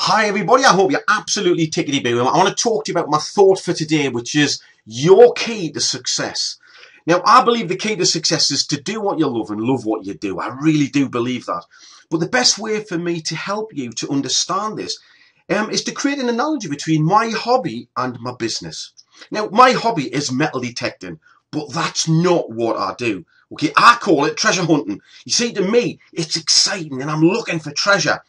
Hi everybody, I hope you're absolutely tickety-boo. I want to talk to you about my thought for today, which is your key to success. Now, I believe the key to success is to do what you love and love what you do. I really do believe that. But the best way for me to help you to understand this is to create an analogy between my hobby and my business. Now, my hobby is metal detecting, but that's not what I do. Okay, I call it treasure hunting. You see, to me, it's exciting and I'm looking for treasure.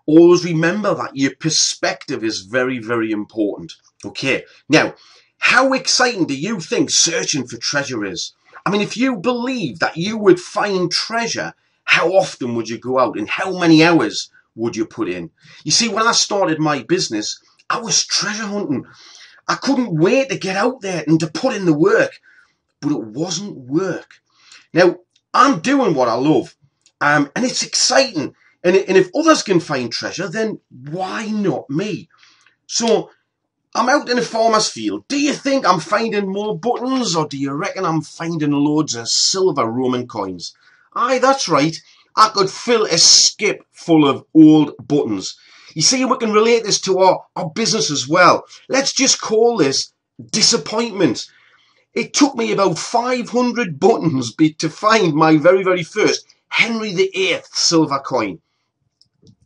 Always remember that your perspective is very, very important. Okay, now, how exciting do you think searching for treasure is? I mean, if you believe that you would find treasure, how often would you go out and how many hours would you put in? You see, when I started my business, I was treasure hunting. I couldn't wait to get out there and to put in the work, but it wasn't work. Now, I'm doing what I love, and it's exciting. And if others can find treasure, then why not me? So I'm out in a farmer's field. Do you think I'm finding more buttons, or do you reckon I'm finding loads of silver Roman coins? Aye, that's right. I could fill a skip full of old buttons. You see, we can relate this to our business as well. Let's just call this disappointment. It took me about 500 buttons to find my very, very first Henry VIII silver coin.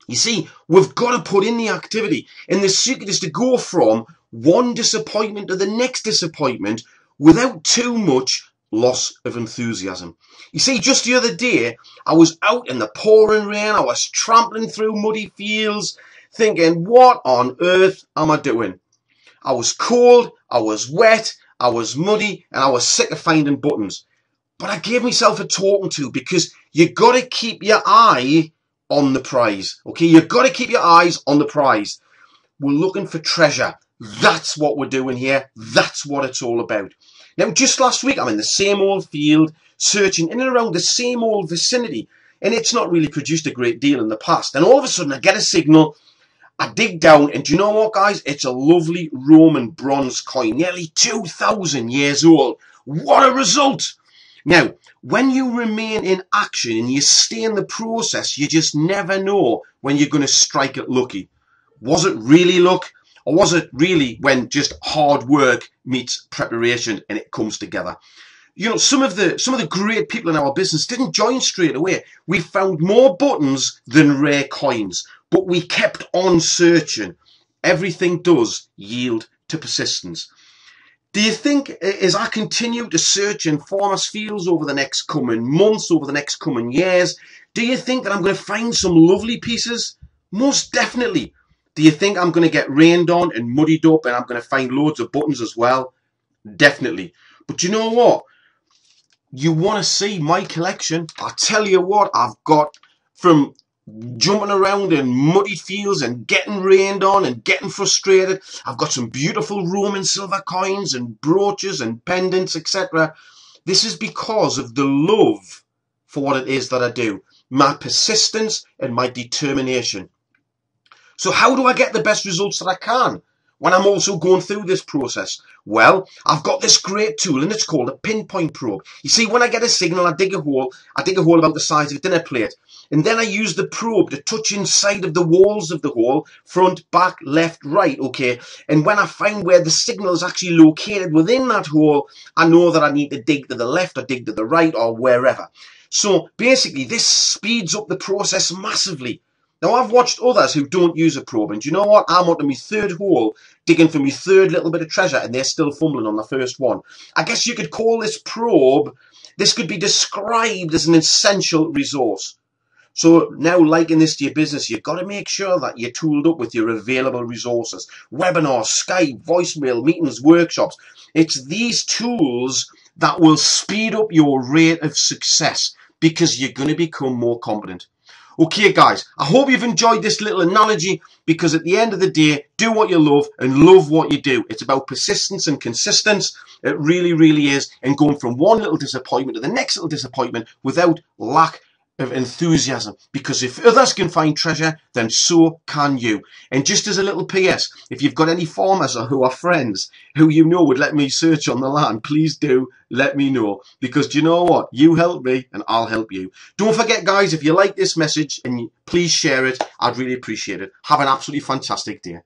You see, we've got to put in the activity, and the secret is to go from one disappointment to the next disappointment without too much loss of enthusiasm. You see, just the other day, I was out in the pouring rain, I was trampling through muddy fields, thinking, what on earth am I doing? I was cold, I was wet, I was muddy, and I was sick of finding buttons. But I gave myself a talking to, because you got to keep your eye on the prize. Okay, you've got to keep your eyes on the prize. We're looking for treasure. That's what we're doing here. That's what it's all about. Now, just last week, I'm in the same old field, searching in and around the same old vicinity, and it's not really produced a great deal in the past. And all of a sudden, I get a signal. I dig down, and do you know what, guys? It's a lovely Roman bronze coin, nearly 2,000 years old. What a result! Now, when you remain in action and you stay in the process, you just never know when you're going to strike it lucky. Was it really luck? Or was it really when just hard work meets preparation and it comes together? You know, some of the great people in our business didn't join straight away. We found more buttons than rare coins, but we kept on searching. Everything does yield to persistence. Do you think, as I continue to search in farmers' fields over the next coming months, over the next coming years, do you think that I'm going to find some lovely pieces? Most definitely. Do you think I'm going to get rained on and muddied up and I'm going to find loads of buttons as well? Definitely. But you know what? You want to see my collection? I tell you what, I've got from jumping around in muddy fields and getting rained on and getting frustrated. I've got some beautiful Roman silver coins and brooches and pendants, etc. This is because of the love for what it is that I do, my persistence and my determination. So how do I get the best results that I can when I'm also going through this process? Well, I've got this great tool, and it's called a pinpoint probe. You see, when I get a signal, I dig a hole about the size of a dinner plate. And then I use the probe to touch inside of the walls of the hole, front, back, left, right, okay? And when I find where the signal is actually located within that hole, I know that I need to dig to the left or dig to the right or wherever. So basically, this speeds up the process massively. Now, I've watched others who don't use a probe, and do you know what? I'm onto my third hole, digging for my third little bit of treasure, and they're still fumbling on the first one. I guess you could call this probe, this could be described as an essential resource. So now, liking this to your business, you've got to make sure that you're tooled up with your available resources. Webinars, Skype, voicemail, meetings, workshops. It's these tools that will speed up your rate of success because you're going to become more competent. Okay, guys, I hope you've enjoyed this little analogy, because at the end of the day, do what you love and love what you do. It's about persistence and consistency. It really, really is. And going from one little disappointment to the next little disappointment without lack of enthusiasm, because if others can find treasure, then so can you. And just as a little PS, if you've got any farmers or who are friends who you know would let me search on the land, please do let me know, because do you know what? You help me and I'll help you. Don't forget, guys, if you like this message, and please share it, I'd really appreciate it. Have an absolutely fantastic day.